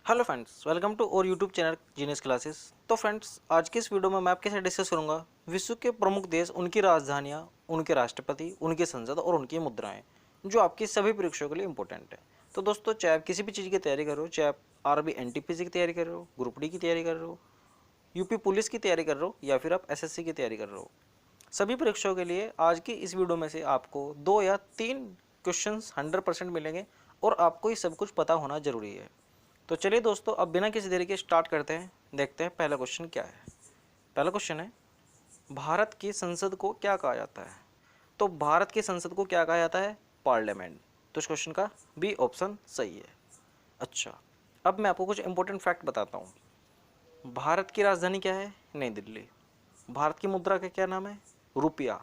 Hello friends, welcome to और YouTube channel genius classes. तो friends, आज की इस वीडियो में मैं आपके साथ डिस्कस करूंगा विश्व के प्रमुख देश, उनकी राजधानियां, उनके राष्ट्रपति, उनकी संसद और उनकी मुद्राएं, जो आपकी सभी परीक्षाओं के लिए इंपॉर्टेंट है। तो दोस्तों, चाहे आप किसी भी चीज़ की तैयारी कर रहे हो, चाहे आप आरबी एनटीपीसी की तैयारी कर रहे हो, ग्रुप डी की तैयारी कर रहे हो, यूपी पुलिस की तैयारी कर रहे हो, या फिर आप एसएससी की तैयारी कर रहे हो, सभी परीक्षाओं के लिए आज की इस वीडियो में से आपको 2 या 3 क्वेश्चंस 100% मिलेंगे और आपको ये सब कुछ पता होना जरूरी है। तो चलिए दोस्तों, अब बिना किसी देरी के स्टार्ट करते हैं। देखते हैं पहला क्वेश्चन क्या है। पहला क्वेश्चन है, भारत की संसद को क्या कहा जाता है? तो भारत की संसद को क्या कहा जाता है? पार्लियामेंट। तो इस क्वेश्चन का बी ऑप्शन सही है। अच्छा, अब मैं आपको कुछ इंपॉर्टेंट फैक्ट बताता हूँ। भारत की राजधानी क्या है? नई दिल्ली। भारत की मुद्रा का क्या नाम है? रुपया।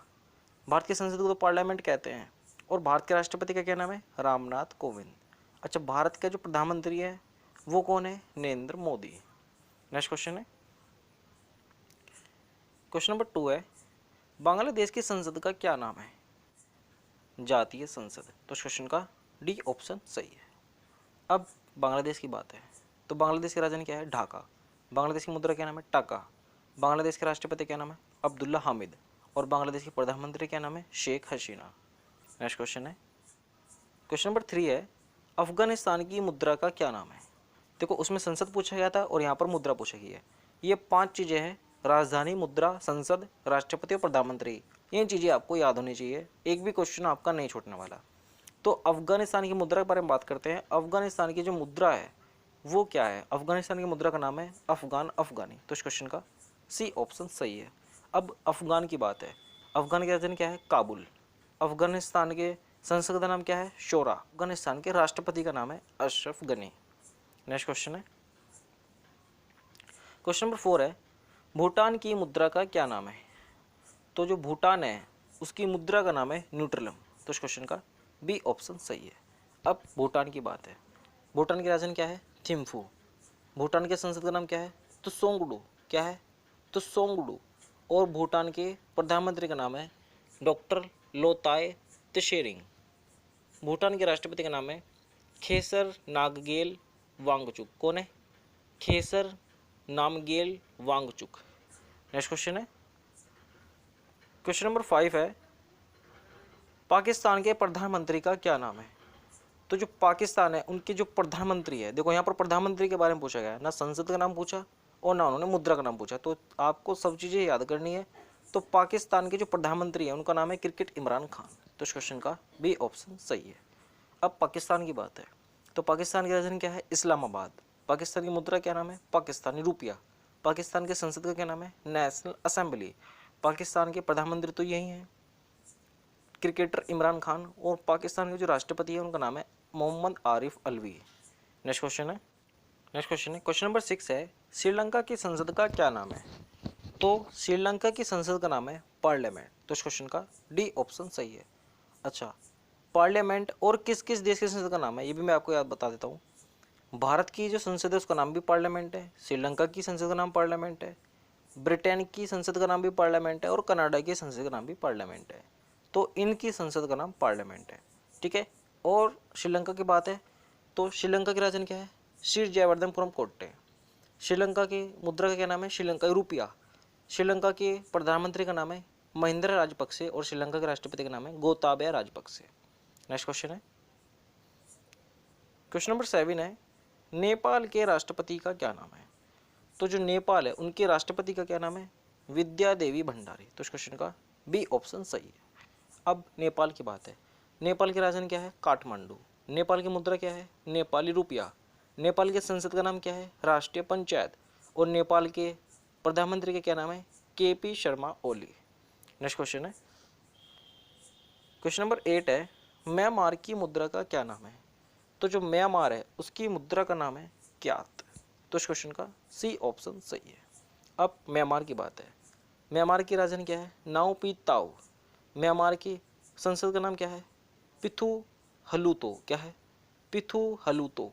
भारत की संसद को तो पार्लियामेंट कहते हैं। और भारत के राष्ट्रपति का क्या नाम है? रामनाथ कोविंद। अच्छा, भारत का जो प्रधानमंत्री है वो कौन है? नरेंद्र मोदी। नेक्स्ट क्वेश्चन है, क्वेश्चन नंबर 2 है, बांग्लादेश की संसद का क्या नाम है? जातीय संसद। तो इस क्वेश्चन का डी ऑप्शन सही है। अब बांग्लादेश की बात है, तो बांग्लादेश की राजधानी क्या है? ढाका। बांग्लादेश की मुद्रा क्या नाम है? टका। बांग्लादेश के राष्ट्रपति क्या नाम है? अब्दुल्ला हामिद। और बांग्लादेश के प्रधानमंत्री क्या नाम है? शेख हसीना। नेक्स्ट क्वेश्चन है, क्वेश्चन नंबर 3 है, अफगानिस्तान की मुद्रा का क्या नाम है? देखो, उसमें संसद पूछा गया था और यहाँ पर मुद्रा पूछी गई है। ये 5 चीज़ें हैं, राजधानी, मुद्रा, संसद, राष्ट्रपति और प्रधानमंत्री। ये चीज़ें आपको याद होनी चाहिए, एक भी क्वेश्चन आपका नहीं छूटने वाला। तो अफगानिस्तान की मुद्रा के बारे में बात करते हैं। अफगानिस्तान की जो मुद्रा है वो क्या है? अफगानिस्तान की मुद्रा का नाम है अफगान अफगानी। तो इस क्वेश्चन का सी ऑप्शन सही है। अब अफगान की बात है, अफगान की राजधानी क्या है? काबुल। अफगानिस्तान के संसद का नाम क्या है? शोरा। अफगानिस्तान के राष्ट्रपति का नाम है अशरफ गनी। नेक्स्ट क्वेश्चन है, क्वेश्चन नंबर 4 है, भूटान की मुद्रा का क्या नाम है? तो जो भूटान है उसकी मुद्रा का नाम है न्यूट्रिलम। तो इस क्वेश्चन का बी ऑप्शन सही है। अब भूटान की बात है, भूटान की राजधानी क्या है? थिम्फू। भूटान के संसद का नाम क्या है? तो सोंगडू। क्या है? तो सोंगडू। और भूटान के प्रधानमंत्री का नाम है डॉक्टर लोताय त्शेरिंग। भूटान के राष्ट्रपति का नाम है खेसर नामग्येल वांगचुक। कौन है? खेसर नामग्येल वांगचुक। नेक्स्ट क्वेश्चन है, क्वेश्चन नंबर 5 है, पाकिस्तान के प्रधानमंत्री का क्या नाम है? तो जो पाकिस्तान है उनके जो प्रधानमंत्री है, देखो यहाँ पर प्रधानमंत्री के बारे में पूछा गया है, ना संसद का नाम पूछा और ना उन्होंने मुद्रा का नाम पूछा। तो आपको सब चीज़ें याद करनी है। तो पाकिस्तान के जो प्रधानमंत्री है उनका नाम है क्रिकेट इमरान खान। तो इस क्वेश्चन का बी ऑप्शन सही है। अब पाकिस्तान की बात है, तो पाकिस्तान की राजधानी क्या है? इस्लामाबाद। पाकिस्तान की मुद्रा क्या नाम है? पाकिस्तानी रुपया। पाकिस्तान के संसद का क्या नाम है? National assembly. पाकिस्तान के प्रधानमंत्री तो यही हैं, क्रिकेटर इमरान खान। और पाकिस्तान के जो राष्ट्रपति है उनका नाम है मोहम्मद आरिफ अलवी। नेक्स्ट क्वेश्चन है, क्वेश्चन नंबर 6 है, श्रीलंका की संसद का क्या नाम है? तो श्रीलंका की संसद का नाम है पार्लियामेंट। तो इस क्वेश्चन का डी ऑप्शन सही है। अच्छा, पार्लियामेंट और किस किस देश की संसद का नाम है ये भी मैं आपको याद बता देता हूँ। भारत की जो संसद है उसका नाम भी पार्लियामेंट है, श्रीलंका की संसद का नाम पार्लियामेंट है, ब्रिटेन की संसद का नाम भी पार्लियामेंट है और कनाडा की संसद का नाम भी पार्लियामेंट है। तो इनकी संसद का नाम पार्लियामेंट है, ठीक है। और श्रीलंका की बात है, तो श्रीलंका की राजधानी क्या है? श्री जयवर्धनपुरम कोट्टे। श्रीलंका की मुद्रा का क्या नाम है? श्रीलंका रुपया। श्रीलंका के प्रधानमंत्री का नाम है महिंद्रा राजपक्षे और श्रीलंका के राष्ट्रपति का नाम है गोताबाया राजपक्षे। नेक्स्ट क्वेश्चन है, क्वेश्चन नंबर 7 है, नेपाल के राष्ट्रपति का क्या नाम है? तो जो नेपाल है उनके राष्ट्रपति का क्या नाम है? विद्या देवी भंडारी। तो इस क्वेश्चन का बी ऑप्शन सही है। अब नेपाल की बात है, नेपाल की राजधानी क्या है? काठमांडू। नेपाल की मुद्रा क्या है? नेपाली रुपया। नेपाल के संसद का नाम क्या है? राष्ट्रीय पंचायत। और नेपाल के प्रधानमंत्री का क्या नाम है? KP Sharma Oli. Next question है, क्वेश्चन नंबर 8 है, म्यांमार की मुद्रा का क्या नाम है? तो जो म्यांमार है उसकी मुद्रा का नाम है क्यात। तो इस क्वेश्चन का सी ऑप्शन सही है। अब म्यांमार की बात है, म्यांमार की राजधानी क्या है? नाउ पी ताऊ। म्यांमार की संसद का नाम क्या है? पिथु हलूतो। क्या है? पिथु हलूतो।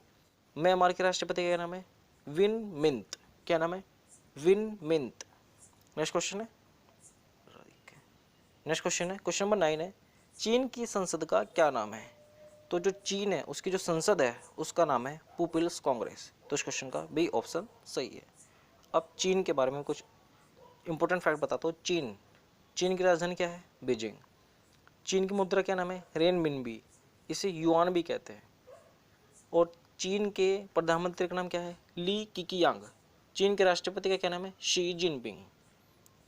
म्यांमार के राष्ट्रपति का क्या नाम है? Win Myint. क्या नाम है? Win Myint. नेक्स्ट क्वेश्चन है, क्वेश्चन नंबर 9 है, चीन की संसद का क्या नाम है? तो जो चीन है उसकी जो संसद है उसका नाम है पीपल्स कांग्रेस। तो इस क्वेश्चन का बी ऑप्शन सही है। अब चीन के बारे में कुछ इंपॉर्टेंट फैक्ट बताता हूँ। चीन की राजधानी क्या है? बीजिंग। चीन की मुद्रा क्या नाम है? रेनमिनबी, इसे युआन भी कहते हैं। और चीन के प्रधानमंत्री का नाम क्या है? ली किकियांग। चीन के राष्ट्रपति का क्या नाम है? Xi Jinping.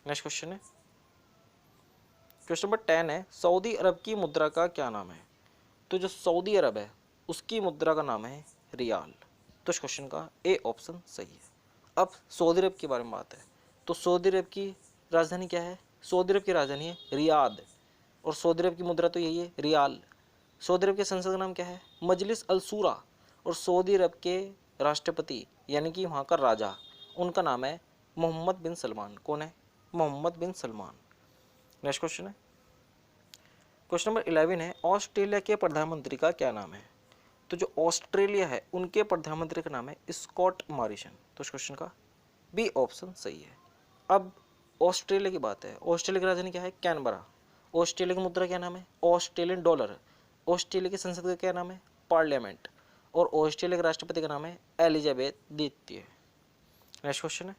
नेक्स्ट क्वेश्चन है, क्वेश्चन नंबर 10 है, सऊदी अरब की मुद्रा का क्या नाम है? तो जो सऊदी अरब है उसकी मुद्रा का नाम है रियाल। तो इस क्वेश्चन का ए ऑप्शन सही है। अब सऊदी अरब के बारे में बात है, तो सऊदी अरब की राजधानी क्या है? सऊदी अरब की राजधानी है रियाद, और सऊदी अरब की मुद्रा तो यही है रियाल। सऊदी अरब के संसद का नाम क्या है? मजलिस अल शूरा। और सऊदी अरब के राष्ट्रपति यानी कि वहाँ का राजा, उनका नाम है मोहम्मद बिन सलमान। कौन है? मोहम्मद बिन सलमान। नेक्स्ट क्वेश्चन है, क्वेश्चन नंबर 11 है, ऑस्ट्रेलिया के प्रधानमंत्री का क्या नाम है? तो जो ऑस्ट्रेलिया है उनके प्रधानमंत्री का नाम है स्कॉट मॉरिसन। तो इस क्वेश्चन का बी ऑप्शन सही है। अब ऑस्ट्रेलिया की बात है, ऑस्ट्रेलिया की राजधानी क्या है? कैनबरा। ऑस्ट्रेलिया की मुद्रा क्या नाम है? Australian dollar. ऑस्ट्रेलिया की संसद का क्या नाम है? पार्लियामेंट। और ऑस्ट्रेलिया के राष्ट्रपति का नाम है एलिजाबेथ द्वितीय। नेक्स्ट क्वेश्चन है,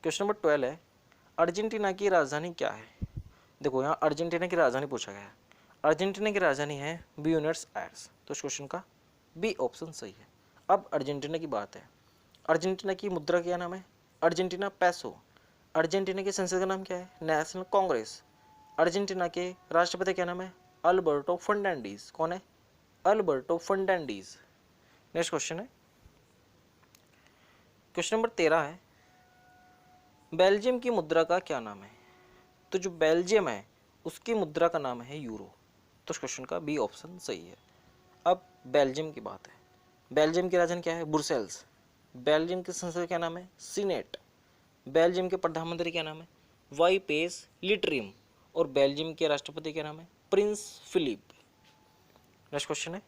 क्वेश्चन नंबर 12 है, अर्जेंटीना की राजधानी क्या है? देखो यहाँ अर्जेंटीना की राजधानी पूछा गया है। अर्जेंटीना की राजधानी है ब्यूनस आयर्स। तो इस क्वेश्चन का बी ऑप्शन सही है। अब अर्जेंटीना की बात है, अर्जेंटीना की मुद्रा क्या नाम है? अर्जेंटीना पैसो। अर्जेंटीना की संसद का नाम क्या है? नेशनल कांग्रेस। अर्जेंटीना के राष्ट्रपति क्या नाम है? Alberto Fernandez. कौन है? Alberto Fernandez. नेक्स्ट क्वेश्चन है, क्वेश्चन नंबर 13 है, बेल्जियम की मुद्रा का क्या नाम है? तो जो बेल्जियम है उसकी मुद्रा का नाम है यूरो। तो इस क्वेश्चन का बी ऑप्शन सही है। अब बेल्जियम की बात है, बेल्जियम की राजधानी क्या है? ब्रुसेल्स। बेल्जियम की संसद क्या नाम है? सीनेट। बेल्जियम के प्रधानमंत्री क्या नाम है? वाइपेस लिटरिम। और बेल्जियम के राष्ट्रपति क्या नाम है? Prince Philip. नेक्स्ट क्वेश्चन है,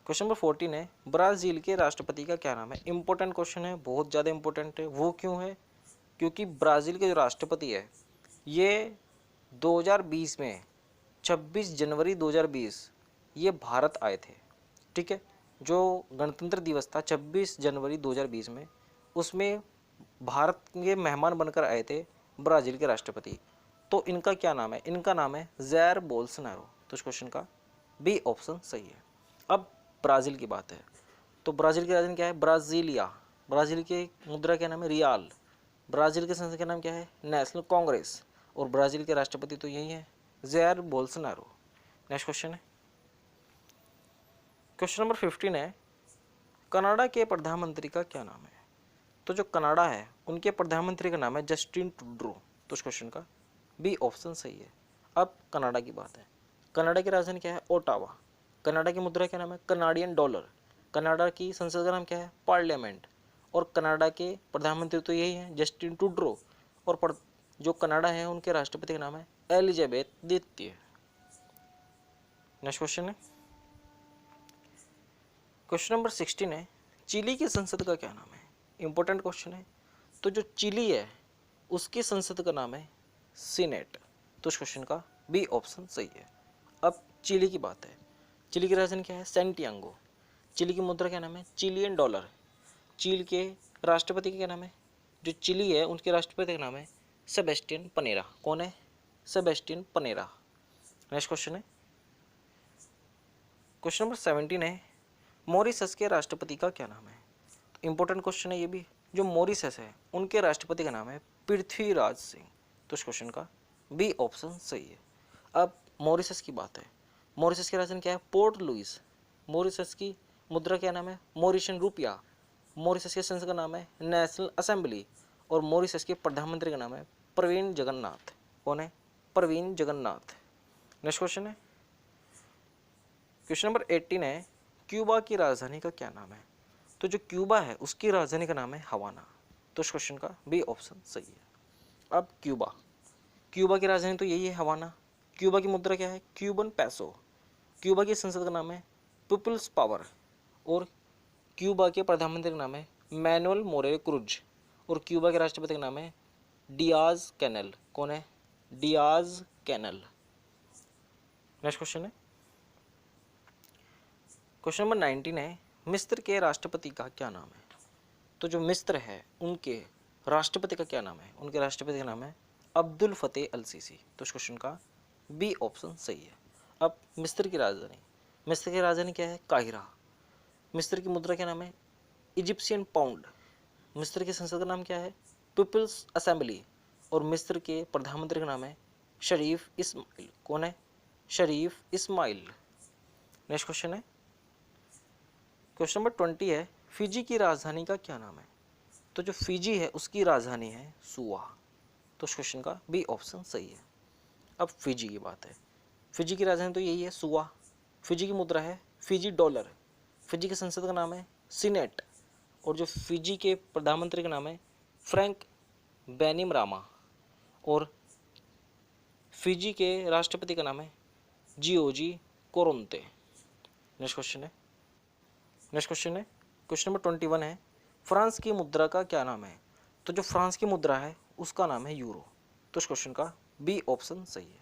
क्वेश्चन नंबर 14 है, ब्राज़ील के राष्ट्रपति का क्या नाम है? इंपॉर्टेंट क्वेश्चन है, बहुत ज़्यादा इंपॉर्टेंट है। वो क्यों है? क्योंकि ब्राज़ील के जो राष्ट्रपति है ये 2020 में 26 जनवरी 2020 ये भारत आए थे। ठीक है, जो गणतंत्र दिवस था 26 जनवरी 2020 में, उसमें भारत के मेहमान बनकर आए थे ब्राज़ील के राष्ट्रपति। तो इनका क्या नाम है? इनका नाम है जैर बोल्सोनारो। तो इस क्वेश्चन का बी ऑप्शन सही है। अब ब्राज़ील की बात है, तो ब्राज़ील की राजधानी क्या है? ब्राज़ीलिया। ब्राज़ील की मुद्रा क्या नाम है? रियाल। ब्राज़ील के संसद का नाम क्या है? नेशनल कांग्रेस। और ब्राज़ील के राष्ट्रपति तो यही है, जैर बोल्सोनारो। नेक्स्ट क्वेश्चन है, क्वेश्चन नंबर 15 है, कनाडा के प्रधानमंत्री का क्या नाम है? तो जो कनाडा है उनके प्रधानमंत्री का नाम है जस्टिन ट्रूडो। तो इस क्वेश्चन का बी ऑप्शन सही है। अब कनाडा की बात है, कनाडा की राजधानी क्या है? ओटावा। कनाडा की मुद्रा क्या नाम है? Canadian dollar. कनाडा की संसद का नाम क्या है? पार्लियामेंट। और कनाडा के प्रधानमंत्री तो यही है, जस्टिन ट्रूडो। और जो कनाडा है उनके राष्ट्रपति का नाम है एलिजाबेथ द्वितीय। नेक्स्ट क्वेश्चन है, क्वेश्चन नंबर 16 है, चिली की संसद का क्या नाम है? इंपॉर्टेंट क्वेश्चन है। तो जो चिली है उसकी संसद का नाम है सीनेट। तो इस क्वेश्चन का बी ऑप्शन सही है। अब चिली की बात है, चिली की राजधानी क्या है? सैंटियागो। चिली की मुद्रा क्या नाम है? Chilean dollar. चिली के राष्ट्रपति का क्या नाम है? जो चिली है उनके राष्ट्रपति का नाम है सेबेस्टियन पनेरा। कौन है? Sebastian Panera. नेक्स्ट क्वेश्चन है, क्वेश्चन नंबर 17 है, मॉरिशस के राष्ट्रपति का क्या नाम है? इंपॉर्टेंट क्वेश्चन है ये भी। जो मॉरिशस है उनके राष्ट्रपति का नाम है पृथ्वीराज सिंह। तो इस क्वेश्चन का बी ऑप्शन सही है। अब मॉरिशस की बात है, मॉरिशस की राजधानी क्या है? Port Louis. मॉरिशस की मुद्रा क्या नाम है? मॉरिशन रुपया। मॉरिशस के संसद का नाम है नेशनल असेंबली। और मॉरिशस के प्रधानमंत्री का नाम है प्रवीण जगन्नाथ। कौन है? प्रवीण जगन्नाथ। नेक्स्ट क्वेश्चन है, क्वेश्चन नंबर 18 है, क्यूबा की राजधानी का क्या नाम है? तो जो क्यूबा है उसकी राजधानी का नाम है हवाना। तो इस क्वेश्चन का बी ऑप्शन सही है। अब क्यूबा, क्यूबा की राजधानी तो यही है हवाना। क्यूबा की मुद्रा क्या है? क्यूबन पैसो। क्यूबा की संसद का नाम है पीपल्स पावर। और क्यूबा के प्रधानमंत्री का नाम है मैनुअल मोरेरो क्रूज। और क्यूबा के राष्ट्रपति का नाम है डियाज कैनल। कौन है? Diaz Canel. नेक्स्ट क्वेश्चन है, क्वेश्चन नंबर 19 है, मिस्र के राष्ट्रपति का क्या नाम है? तो जो मिस्र है उनके राष्ट्रपति का क्या नाम है? उनके राष्ट्रपति का नाम है अब्दुल फतेह अल सीसी। तो इस क्वेश्चन का बी ऑप्शन सही है। अब मिस्र की राजधानी क्या है? काहिरा। मिस्र की मुद्रा क्या नाम है? Egyptian pound. मिस्र की संसद का नाम क्या है? People's Assembly. और मिस्र के प्रधानमंत्री का नाम है शरीफ इस्माइल। कौन है? शरीफ इस्माइल। नेक्स्ट क्वेश्चन है, क्वेश्चन नंबर 20 है, फिजी की राजधानी का क्या नाम है? तो जो फिजी है उसकी राजधानी है सुआ। तो इस क्वेश्चन का बी ऑप्शन सही है। अब फिजी की बात है, फिजी की राजधानी तो यही है सुआ। फिजी की मुद्रा है फिजी डॉलर। फिजी की संसद का नाम है सीनेट। और जो फिजी के प्रधानमंत्री का नाम है फ्रैंक बैनिमरामा। और फिजी के राष्ट्रपति का नाम है जियोजी कोरोंते। नेक्स्ट क्वेश्चन है, क्वेश्चन नंबर 21 है, फ्रांस की मुद्रा का क्या नाम है? तो जो फ्रांस की मुद्रा है उसका नाम है यूरो। तो इस क्वेश्चन का बी ऑप्शन सही है।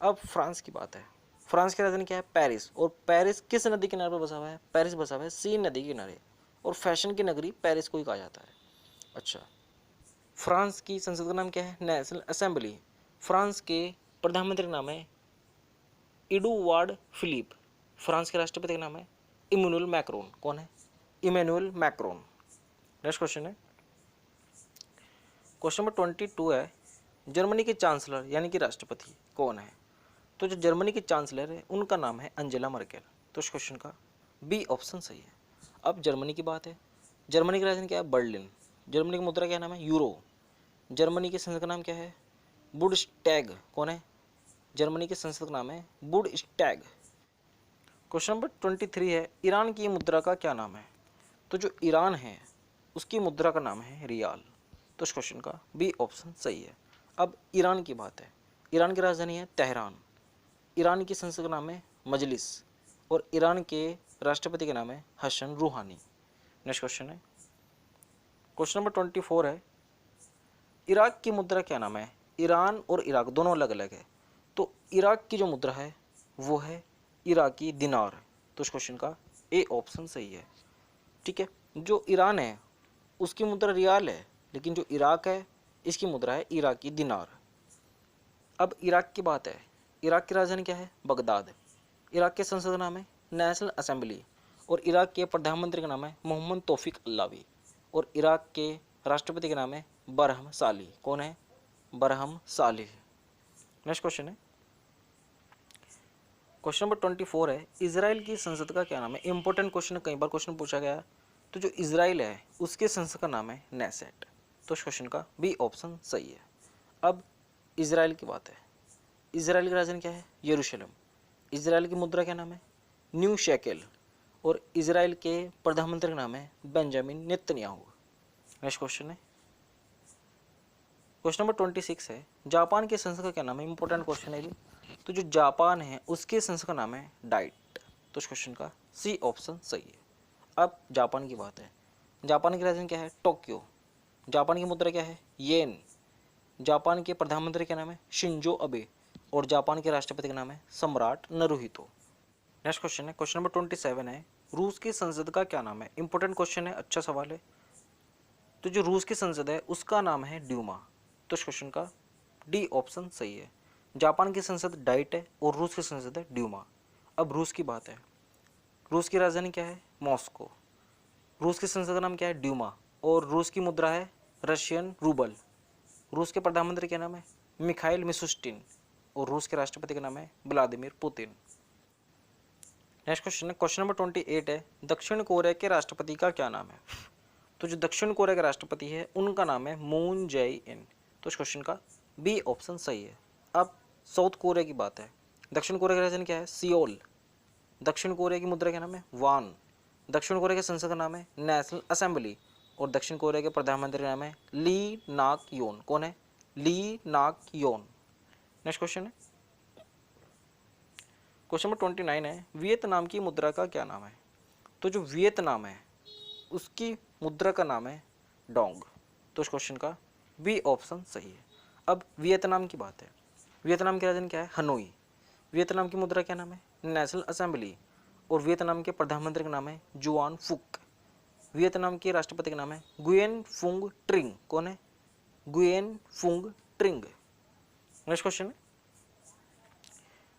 अब फ्रांस की बात है, फ्रांस की राजधानी क्या है? पेरिस। और पेरिस किस नदी किनारे पर बसा हुआ है? पेरिस बसा हुआ है सीन नदी के किनारे। और फैशन की नगरी पेरिस को ही कहा जाता है। अच्छा, फ्रांस की संसद का नाम क्या है? National assembly. फ्रांस के प्रधानमंत्री का नाम है एडुआर्ड फिलिप। फ्रांस के राष्ट्रपति का नाम है इमैनुअल मैक्रोन। कौन है? Emmanuel Macron. नेक्स्ट क्वेश्चन है, क्वेश्चन नंबर 22 है, जर्मनी के चांसलर यानी कि राष्ट्रपति कौन है? तो जो जर्मनी के चांसलर है उनका नाम है अंजेला मर्केल। तो इस क्वेश्चन का बी ऑप्शन सही है। अब जर्मनी की बात है, जर्मनी की राजधानी क्या है? बर्लिन। जर्मनी की मुद्रा क्या नाम है? यूरो। जर्मनी के संसद का नाम क्या है? बुंडस्टैग। कौन है? जर्मनी के संसद का नाम है बुंडस्टैग। क्वेश्चन नंबर 23 है, ईरान की मुद्रा का क्या नाम है? तो जो ईरान है उसकी मुद्रा का नाम है रियाल। तो इस क्वेश्चन का बी ऑप्शन सही है। अब ईरान की बात है, ईरान की राजधानी है तेहरान। ईरान की संसद का नाम है मजलिस। और ईरान के राष्ट्रपति का नाम है हसन रूहानी। नेक्स्ट क्वेश्चन है, क्वेश्चन नंबर 24 है, इराक की मुद्रा क्या नाम है? ईरान और इराक दोनों अलग अलग है। तो इराक की जो मुद्रा है वो है इराकी दिनार। तो इस क्वेश्चन का ए ऑप्शन सही है। ठीक है, जो ईरान है उसकी मुद्रा रियाल है, लेकिन जो इराक है इसकी मुद्रा है इराकी दिनार। अब इराक की बात है, इराक की राजधानी क्या है? बगदाद। इराक के संसद का नाम है नेशनल असेंबली। और इराक के प्रधानमंत्री का नाम है मोहम्मद तौफीक अल्लावी। और इराक के राष्ट्रपति का नाम है बरहम साली। कौन है? बरहम साली। नेक्स्ट क्वेश्चन है, क्वेश्चन नंबर 24 है, इजराइल की संसद का क्या नाम है? इंपॉर्टेंट क्वेश्चन है, कई बार क्वेश्चन पूछा गया है। तो जो इजराइल है उसके संसद का नाम है नेसेट। तो इस क्वेश्चन का बी ऑप्शन सही है। अब इजराइल की बात है, इजराइल की राजधानी क्या है? यरूशलेम। इजराइल की मुद्रा क्या नाम है? New shekel. और इजराइल के प्रधानमंत्री का नाम है बेंजामिन नेतन्याहू। नेक्स्ट क्वेश्चन है, क्वेश्चन नंबर 26 है, जापान के संसद का क्या नाम है? इंपॉर्टेंट क्वेश्चन है भी। तो जो जापान है उसके संसद का नाम है डाइट। तो इस क्वेश्चन का सी ऑप्शन सही है। अब जापान की बात है, जापान की राजधानी क्या है? टोक्यो। जापान की मुद्रा क्या है? येन। जापान के प्रधानमंत्री का नाम है शिंजो अबे। और जापान के राष्ट्रपति का नाम है सम्राट नरुहितो। नेक्स्ट क्वेश्चन है, क्वेश्चन नंबर 27 है, रूस की संसद का क्या नाम है? इंपॉर्टेंट क्वेश्चन है, अच्छा सवाल है। तो जो रूस की संसद है उसका नाम है ड्यूमा। तो इस क्वेश्चन का डी ऑप्शन सही है। जापान की संसद डाइट है और रूस की संसद है ड्यूमा। अब रूस की बात है, रूस की राजधानी क्या है? मॉस्को। रूस की संसद का नाम क्या है? ड्यूमा। और रूस की मुद्रा है रशियन रूबल। रूस के प्रधानमंत्री क्या नाम है? Mikhail Mishustin. और रूस के राष्ट्रपति का नाम है व्लादिमीर पुतिन। नेक्स्ट क्वेश्चन है, क्वेश्चन नंबर 28 है, दक्षिण कोरिया के राष्ट्रपति का क्या नाम है? तो जो दक्षिण कोरिया के राष्ट्रपति है उनका नाम है मून जेई इन। तो इस क्वेश्चन का बी ऑप्शन सही है। अब साउथ कोरिया की बात है, दक्षिण कोरिया का राजधानी क्या है? सियोल। दक्षिण कोरिया की मुद्रा क्या नाम है? वान। दक्षिण कोरिया के संसद का नाम है नेशनल असेंबली। और दक्षिण कोरिया के प्रधानमंत्री का नाम है ली नाक योन। कौन है? ली नाक योन। नेक्स्ट क्वेश्चन है, क्वेश्चन नंबर 29 है, वियतनाम की मुद्रा का क्या नाम है? तो जो वियतनाम है उसकी मुद्रा का नाम है डोंग। तो इस क्वेश्चन का बी ऑप्शन सही है। अब वियतनाम की बात है, वियतनाम की राजधानी क्या है? हनोई। वियतनाम की मुद्रा क्या नाम है? National assembly. और वियतनाम के प्रधानमंत्री का नाम है जुआन फुक। वियतनाम के राष्ट्रपति का नाम है गुयेन फुंग ट्रिंग। कौन है? Nguyen Fung ट्रिंग। नेक्स्ट क्वेश्चन है,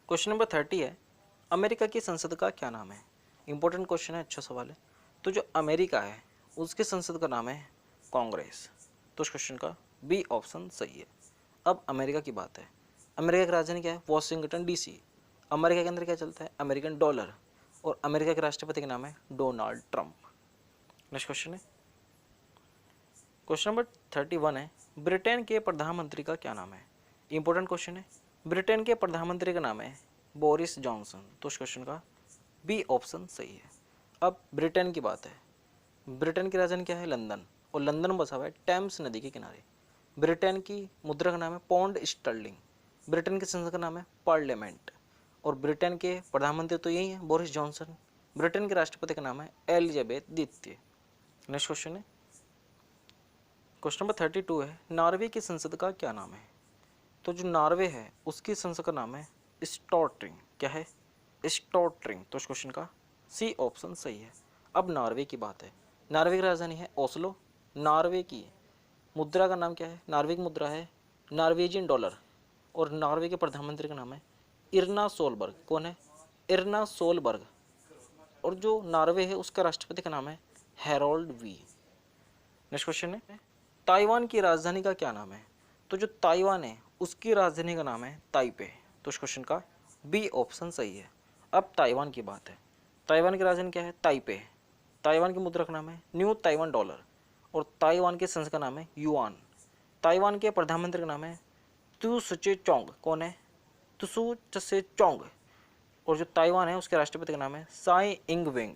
क्वेश्चन नंबर 30 है, अमेरिका की संसद का क्या नाम है? इंपॉर्टेंट क्वेश्चन है, अच्छा सवाल है। तो जो अमेरिका है उसकी संसद का नाम है कांग्रेस। तो इस क्वेश्चन का बी ऑप्शन सही है। अब अमेरिका की बात है। अमेरिका की राजधानी क्या है? Washington DC. अमेरिका के अंदर क्या चलता है? American dollar. और अमेरिका के राष्ट्रपति का नाम है डोनाल्ड ट्रंप। नेक्स्ट क्वेश्चन है, क्वेश्चन नंबर 31 है, ब्रिटेन के प्रधानमंत्री का क्या नाम है? इंपॉर्टेंट क्वेश्चन है। ब्रिटेन के प्रधानमंत्री का नाम है बोरिस जॉनसन। तो इस क्वेश्चन का बी ऑप्शन सही है। अब ब्रिटेन की बात है। ब्रिटेन की राजधानी क्या है? लंदन। और लंदन बसा हुआ है टेम्स नदी के किनारे। ब्रिटेन की मुद्रा का नाम है पौंड स्टर्लिंग। ब्रिटेन की संसद का नाम है पार्लियामेंट। और ब्रिटेन के प्रधानमंत्री तो यही है, बोरिस जॉनसन। ब्रिटेन के राष्ट्रपति का नाम है एलिजाबेथ द्वितीय। नेक्स्ट क्वेश्चन है, क्वेश्चन नंबर 32 है, नॉर्वे की संसद का क्या नाम है? तो जो नॉर्वे है उसकी संसद का नाम है स्टोर्टिंग। क्या है? स्टोर्टिंग। तो इस क्वेश्चन का सी ऑप्शन सही है। अब नॉर्वे की बात है। नॉर्वे की राजधानी है ओस्लो। नॉर्वे की मुद्रा का नाम क्या है? नॉर्वे की मुद्रा है नॉर्वेजियन डॉलर। और नॉर्वे के प्रधानमंत्री का नाम है इरना सोलबर्ग। कौन है? इरना सोलबर्ग। और जो नॉर्वे है उसका राष्ट्रपति का नाम है हैरोल्ड वी। नेक्स्ट क्वेश्चन है, ताइवान की राजधानी का क्या नाम है? तो जो ताइवान है उसकी राजधानी का नाम है ताइपे। तो इस क्वेश्चन का बी ऑप्शन सही है। अब ताइवान की बात है। ताइवान की राजधानी क्या है? ताइपे। ताइवान की मुद्रा का नाम है न्यू ताइवान डॉलर। और ताइवान के संसद का नाम है युआन। ताइवान के प्रधानमंत्री का नाम है तु सुचे चोंग। कौन है? तुसु चसे चोंग। और जो ताइवान है उसके राष्ट्रपति का नाम है साई इंग वेंग।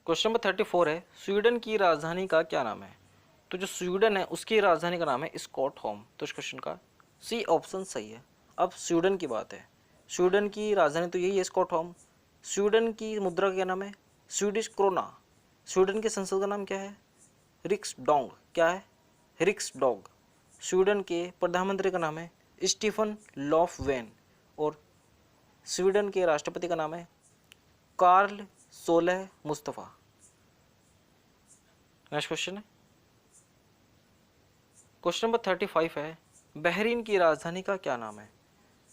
क्वेश्चन नंबर 34 है, स्वीडन की राजधानी का क्या नाम है? तो जो स्वीडन है उसकी राजधानी का नाम है स्टॉकहोम। तो इस क्वेश्चन का सी ऑप्शन सही है। अब स्वीडन की बात है। स्वीडन की राजधानी तो यही है स्टॉकहोम। स्वीडन की मुद्रा का क्या नाम है? Swedish krona. स्वीडन के संसद का नाम क्या है? रिक्सडॉन्ग। क्या है? रिक्सडॉन्ग। स्वीडन के प्रधानमंत्री का नाम है स्टीफन लॉफवेन। और स्वीडन के राष्ट्रपति का नाम है कार्ल सोलह मुस्तफ़ा। नेक्स्ट क्वेश्चन है, क्वेश्चन नंबर 35 है, बहरीन की राजधानी का क्या नाम है?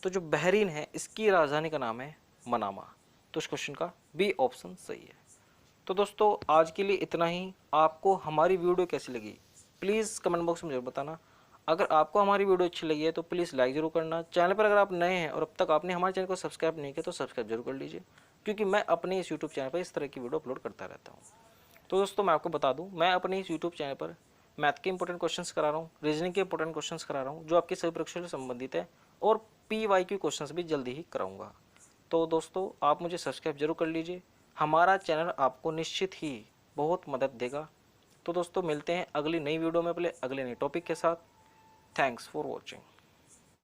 तो जो बहरीन है इसकी राजधानी का नाम है मनामा। तो इस क्वेश्चन का बी ऑप्शन सही है। तो दोस्तों आज के लिए इतना ही। आपको हमारी वीडियो कैसी लगी प्लीज़ कमेंट बॉक्स में जरूर बताना। अगर आपको हमारी वीडियो अच्छी लगी है तो प्लीज़ लाइक जरूर करना। चैनल पर अगर आप नए हैं और अब तक आपने हमारे चैनल को सब्सक्राइब नहीं किया तो सब्सक्राइब जरूर कर लीजिए, क्योंकि मैं अपने इस यूट्यूब चैनल पर इस तरह की वीडियो अपलोड करता रहता हूँ। तो दोस्तों मैं आपको बता दूं, मैं अपने इस यूट्यूब चैनल पर मैथ के इंपॉर्टेंट क्वेश्चंस करा रहा हूँ, रीजनिंग के इंपॉर्टेंट क्वेश्चंस करा रहा हूँ जो आपकी सभी परीक्षाओं से संबंधित है, और PYQ क्वेश्चंस भी जल्दी ही कराऊंगा। तो दोस्तों आप मुझे सब्सक्राइब जरूर कर लीजिए, हमारा चैनल आपको निश्चित ही बहुत मदद देगा। तो दोस्तों मिलते हैं अगली नई वीडियो में अगले नए टॉपिक के साथ। Thanks for watching.